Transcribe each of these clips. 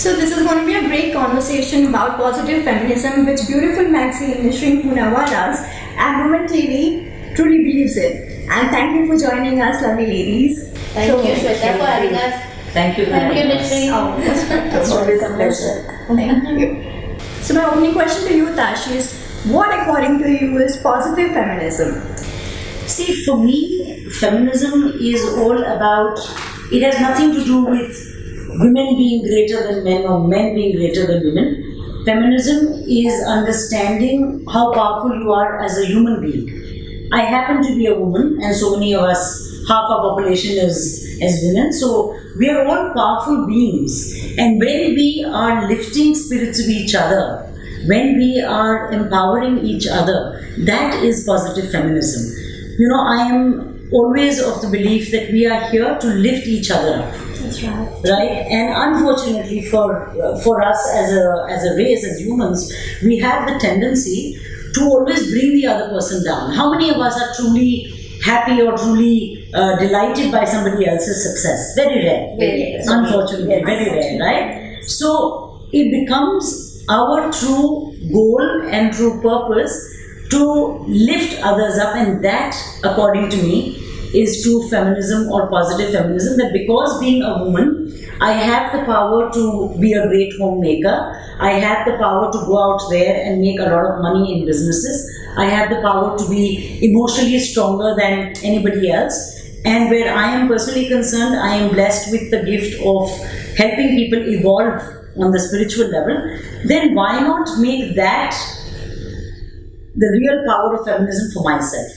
So this is going to be a great conversation about positive feminism, which beautiful magazine Nishrin Punawala's and Women TV truly believes in. And thank you for joining us, lovely ladies. Thank you, Shweta, for having us. Thank you. Thank you, Nishrin. It's always a pleasure. Thank you. So my opening question to you, Tashi, is what according to you is positive feminism? See, for me, feminism is all about, it has nothing to do with women being greater than men or men being greater than women. Feminism is understanding how powerful you are as a human being. I happen to be a woman, and so many of us, half our population is as women, so we are all powerful beings. And when we are lifting spirits of each other, when we are empowering each other, that is positive feminism. You know, I am always of the belief that we are here to lift each other up. That's right. Right? And unfortunately for us as a race, as humans, we have the tendency to always bring the other person down. How many of us are truly happy or truly delighted by somebody else's success? Very rare. Very rare. Unfortunately, Yes. very rare, right? So it becomes our true goal and true purpose to lift others up, and that, according to me, is true feminism or positive feminism. That because being a woman, I have the power to be a great homemaker. I have the power to go out there and make a lot of money in businesses. I have the power to be emotionally stronger than anybody else. And where I am personally concerned, I am blessed with the gift of helping people evolve on the spiritual level. Then why not make that the real power of feminism for myself?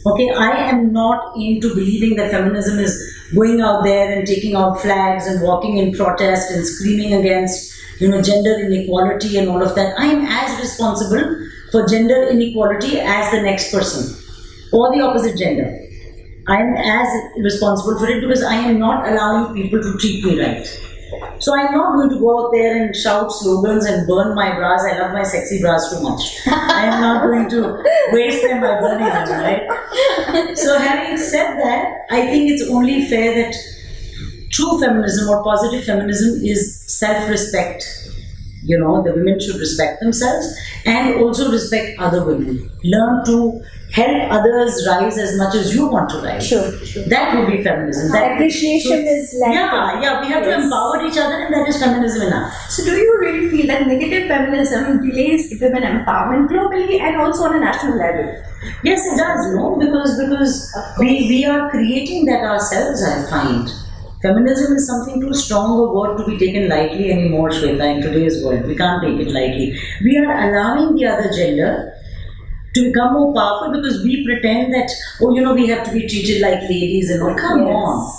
Okay, I am not into believing that feminism is going out there and taking out flags and walking in protest and screaming against, gender inequality and all of that. I am as responsible for gender inequality as the next person or the opposite gender. I am as responsible for it because I am not allowing people to treat me right. So I'm not going to go out there and shout slogans and burn my bras. I love my sexy bras too much. I am not going to waste them by burning them, right? So having said that, I think it's only fair that true feminism or positive feminism is self-respect. The women should respect themselves and also respect other women. Learn to help others rise as much as you want to rise. Sure. That would be feminism. Appreciation is like... Yeah, we have to empower each other, and that is feminism enough. So do you really feel that negative feminism delays women empowerment globally and also on a national level? Yes, it does, because we are creating that ourselves, I find. Feminism is something too strong a word to be taken lightly anymore, Shweta, in today's world. We can't take it lightly. We are allowing the other gender to become more powerful because we pretend that, we have to be treated like ladies and all. Come on.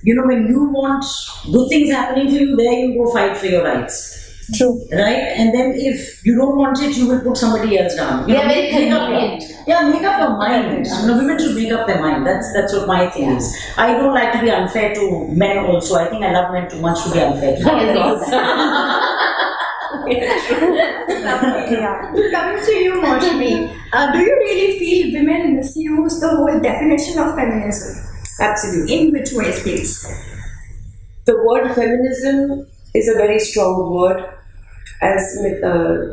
When you want good things happening for you, there you go fight for your rights. True. Right? And then if you don't want it, you will put somebody else down. Very convenient. Make up your mind. Women should make up their mind. That's what my thing is. I don't like to be unfair to men also. I think I love men too much to be unfair to them. Coming to you, Moshmi, do you really feel women misuse the whole definition of feminism? Absolutely. In which ways, please? The word feminism is a very strong word. As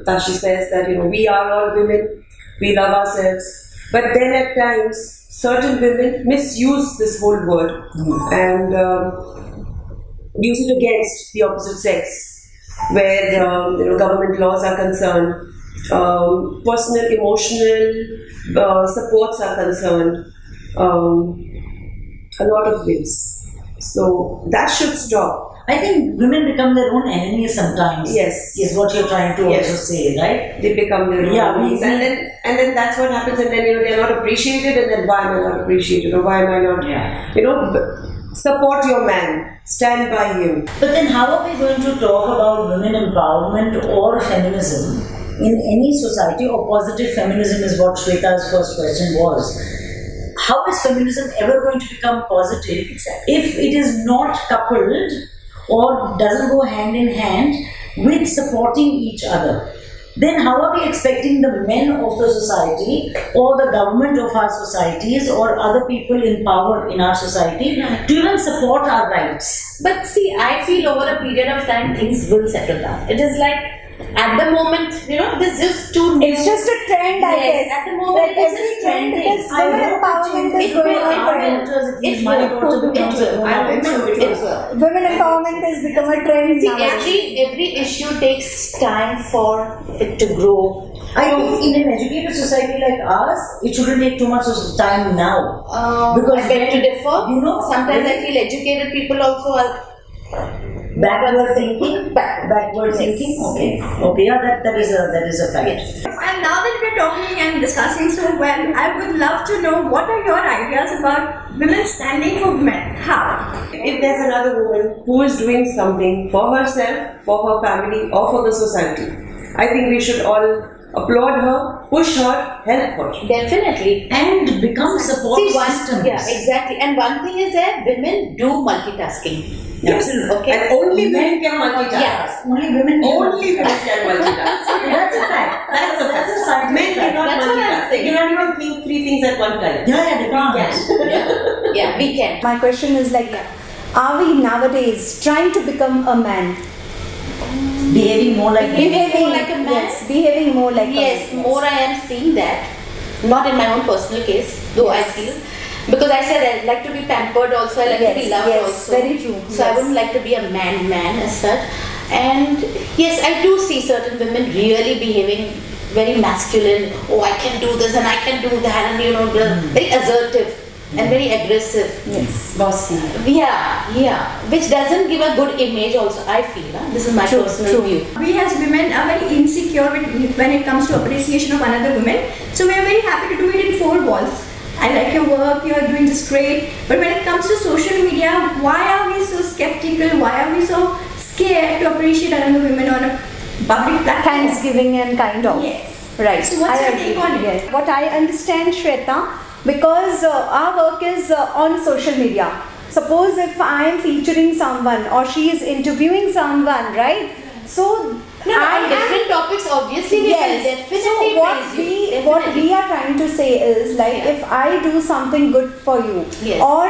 Tashi says that, we are all women, we love ourselves. But then at times, certain women misuse this whole word and use it against the opposite sex. Where government laws are concerned, personal emotional supports are concerned, a lot of ways. So that should stop. I think women become their own enemies sometimes. Yes, is what you're trying to also say, right? They become their own enemies, and then that's what happens. And then they're not appreciated, and then why am I not appreciated, or why am I not? Yeah. Support your man, stand by him. But then how are we going to talk about women empowerment or feminism in any society, or positive feminism is what Shweta's first question was. How is feminism ever going to become positive if it is not coupled or doesn't go hand in hand with supporting each other? then how are we expecting the men of the society or the government of our societies or other people in power in our society to even support our rights? But see, I feel over a period of time things will settle down. It is like at the moment, this is too new. It's just a trend, I Yes, guess. at the moment That it is every just trend trending. is women empowerment is going on. Our trend. daughters, at least It my will. daughter becomes a grown up. It will. Women empowerment has become a trend See, nowadays. every issue takes time for it to grow. I think in an educated society like ours, it shouldn't take too much time now. Because I beg to differ. Sometimes I when- feel educated people also are backward thinking. Backward thinking. Okay. Yeah, that is a fact. Yes. And now that we're talking and discussing so well, I would love to know what are your ideas about women standing for men? How? If there's another woman who is doing something for herself, for her family, or for the society, I think we should all applaud her, push her, help her. Definitely. And become support systems. Yeah, exactly. And one thing is that women do multitasking. Absolutely. Okay. And only men can multitask. Yes. Only women. Only women can multitask. That's a fact. That's a scientific Men fact. cannot That's what I'm multitask. saying. They cannot even think 3 things at one time. Yeah, they can't. Yeah, we can. My question is like, are we nowadays trying to become a man? Behaving more like Behaving more like a man? Yes, behaving more like Yes, a man. more I am seeing that. Not in my own personal case, though I feel. Because I said I like to be pampered also, I like to be loved yes, also. very true. So I wouldn't like to be a man as such. And yes, I do see certain women really behaving very masculine. Oh, I can do this and I can do that, and very assertive and very aggressive. Yes. bossy. Yeah. Which doesn't give a good image also, I feel. This is my True, personal true. view. We as women are very insecure when it comes to appreciation of another woman. So we are very happy to do it in 4 walls. I like your work, you are doing just great. But when it comes to social media, why are we so skeptical? Why are we so scared to appreciate another woman on a public platform? Thanksgiving and kind of. Yes. Right. So what's I your take agree. on it? Yes. What I understand, Shweta, because our work is on social media. Suppose if I am featuring someone or she is interviewing someone, right? So No, on different topics, obviously we will definitely so praise you. what Definitely. we are trying to say is like, Yeah. if I do something good for you, Yes. or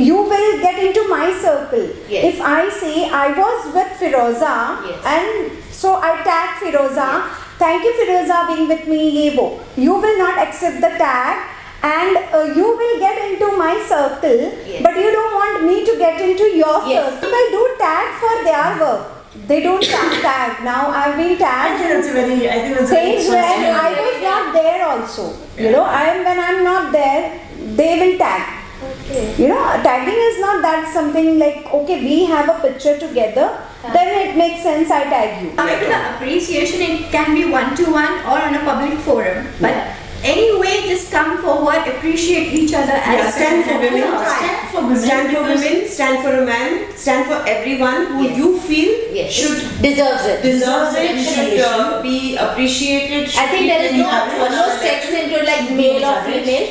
you will get into my circle. Yes. If I say I was with Firoza, Yes. and so I tag Firoza, thank you Firoza being with me, ye wo. You will not accept the tag. And you will get into my circle, Yes. but you don't want me to get into your Yes. circle. People do tag for their work. They don't tag. Now I've been I tagged think that's a very things when interesting- I was not there also. When I'm not there, they will tag. Tagging is not that something like, okay, we have a picture together, then it makes sense I tag you. Coming to the appreciation, it can be one-to-one or on a public forum. But anyway, just come forward, appreciate each other as Stand for women. Stand for women. Stand for women, stand for a man, stand for everyone who Yes. you feel Yes. should deserves it. deserves it, should Appreciation. be appreciated. I think there is encouraged. no sex into like male or female.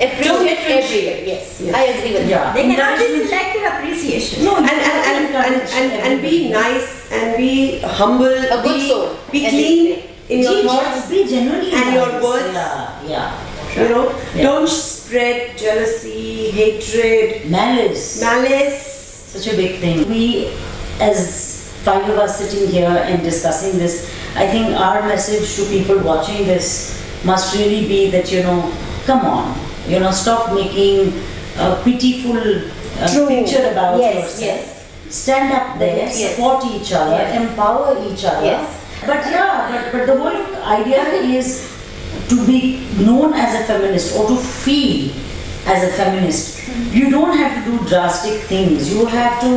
Appreciate everyone. Yes, I agree with Yeah. that. They cannot be selective appreciation. No, and be nice and be humble. A good be, soul. Be And clean be- in your thoughts. Be genuinely and your nice. words. Yeah. Yeah. Don't spread jealousy, hatred, Malice. malice. Such a big thing. We, as 5 of us sitting here and discussing this, I think our message to people watching this must really be that, come on, stop making a pitiful True. picture about Yes, yourself. yes. Stand up there, Yes. support each other, Yes. empower each other. Yes. But the whole idea is to be known as a feminist or to feel as a feminist. You don't have to do drastic things. You have to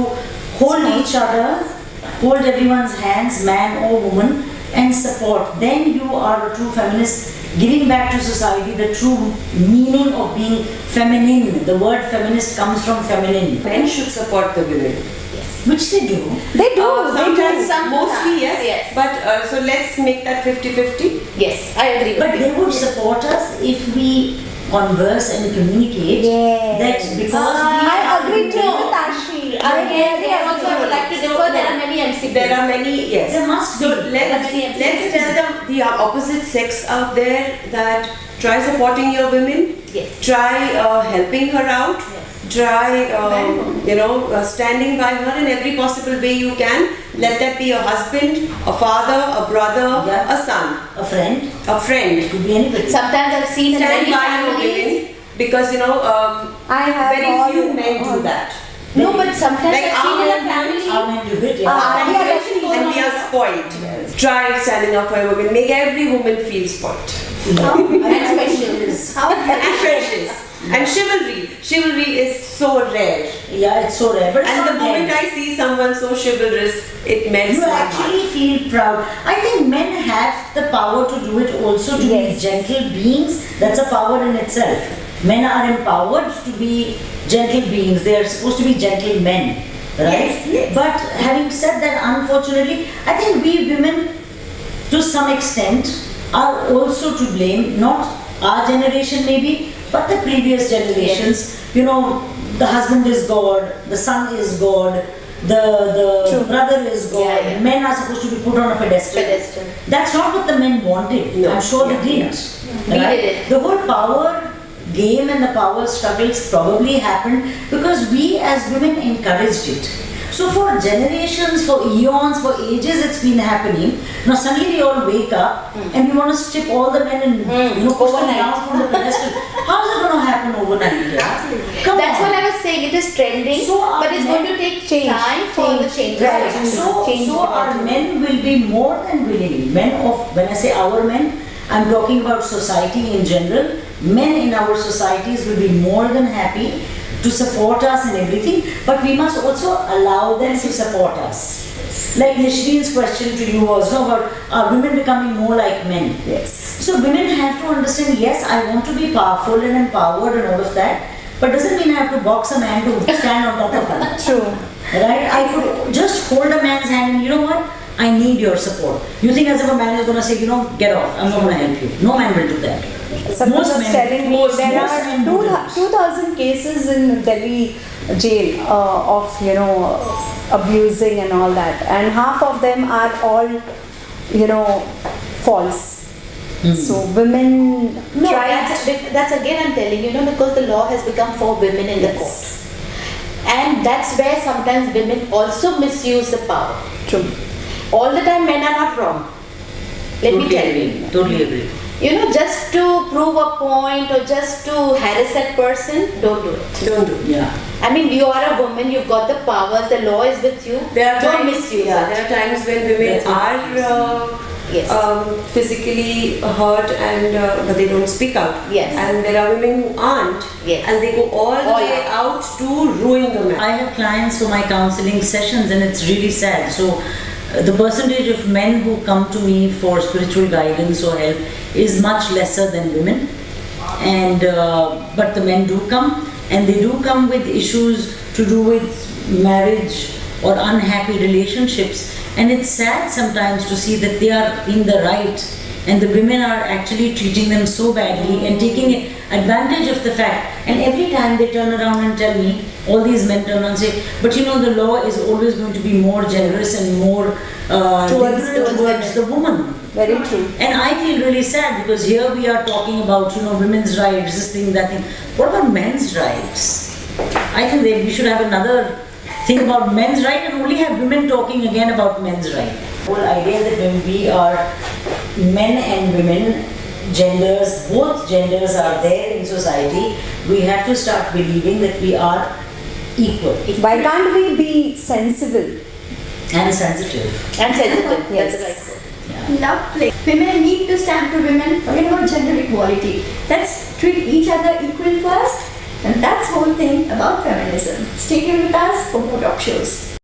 hold each other, hold everyone's hands, man or woman, and support. Then you are a true feminist, giving back to society the true meaning of being feminine. The word feminist comes from feminine, Men should support the women. which they do. They do. Sometimes, Sometimes, mostly yes. yes. But so let's make that 50-50. Yes, I agree with But you. they would support us if we converse and communicate Yes. that because we I are agree to women, with Ashi. Again, there also I would like to differ. There are many MCPs. There are many, yes. There must So be. let's tell the opposite sex out there that try supporting your women. Yes. Try helping her out. Try standing by her in every possible way you can. Let that be a husband, a father, a brother, Yeah. a son, A friend. a friend. Could be anybody. Sometimes I've seen in Stand many by your families. women because I have very all- few men do all- that. No, but sometimes Like I've seen in a our family. Our men do it, yeah. And we are spoiled. Try standing up for a woman. Make every woman feel spoiled. And specials. And precious. And chivalry. Chivalry is so rare. Yeah, it's so rare. But it's And the not moment men. I see someone so chivalrous, it melts You my actually heart. feel proud. I think men have the power to do it also, to Yes. be gentle beings. That's a power in itself. Men are empowered to be gentle beings. They are supposed to be gentle men, right? Yes, yes. But having said that, unfortunately, I think we women, to some extent, are also to blame. Not our generation maybe, but the previous generations. You know, the husband is God, the son is God, the brother is God. Yeah, yeah. Men are supposed to be put on a pedestal. Pedestal. That's not what the men wanted. No. I'm sure Yeah, they didn't. We Right? did it. The whole power game and the power struggles probably happened because we as women encouraged it. So for generations, for eons, for ages, it's been happening. Now suddenly we all wake up and we want to strip all the men and push them Overnight. down from the pedestal. How is it going to happen overnight? Yeah? Come That's on. what I was saying. It is trending, So our but it's going to take Change. time for the change. Right. So our men will be more than willing. Men of, when I say our men, I'm talking about society in general. Men in our societies will be more than happy to support us in everything, but we must also allow them to support us. Like Nishreen's question to you was about are women becoming more like men? Yes. So women have to understand, yes, I want to be powerful and empowered and all of that, but doesn't mean I have to box a man to stand on top of her. True. Right? I could just hold a man's hand and you know what? I need your support. You think as if a man is going to say, get off, I'm not going to help you. No man will do that. Someone was telling me there most are men do this. 2,000 cases in Delhi jail of abusing and all that, and half of them are all false. So women No, try. that's again I'm telling you, because the law has become for women in the court. And that's where sometimes women also misuse the power. True. All the time men are not wrong. Let me tell you. Totally agree. Just to prove a point or just to harass that person, don't do it. Don't do. Yeah. I mean, you are a woman, you've got the powers, the law is with you. There are Don't times, misuse yeah, it. there are times when women are Yes. physically hurt and but they don't speak out. Yes. And there are women who aren't. Yes. And they go all the All way out. out to ruin the man. I have clients for my counseling sessions and it's really sad. So the percentage of men who come to me for spiritual guidance or help is much lesser than women. And but the men do come, and they do come with issues to do with marriage or unhappy relationships. And it's sad sometimes to see that they are in the right and the women are actually treating them so badly and taking advantage of the fact. And every time they turn around and tell me, all these men turn around and say, but the law is always going to be more generous and more liberal towards the woman. Very true. And I feel really sad because here we are talking about women's rights, this thing, that thing. What about men's rights? I think we should have another thing about men's right and only have women talking again about men's right. The whole idea is that when we are men and women, genders, both genders are there in society, we have to start believing that we are equal Why can't we be sensible? and sensitive. And sensitive. Yes. That's the right word. Lovely. Women need to stand for women. Forget about gender equality. Let's treat each other equal first. And that's the whole thing about feminism. Stay tuned with us for more talk shows.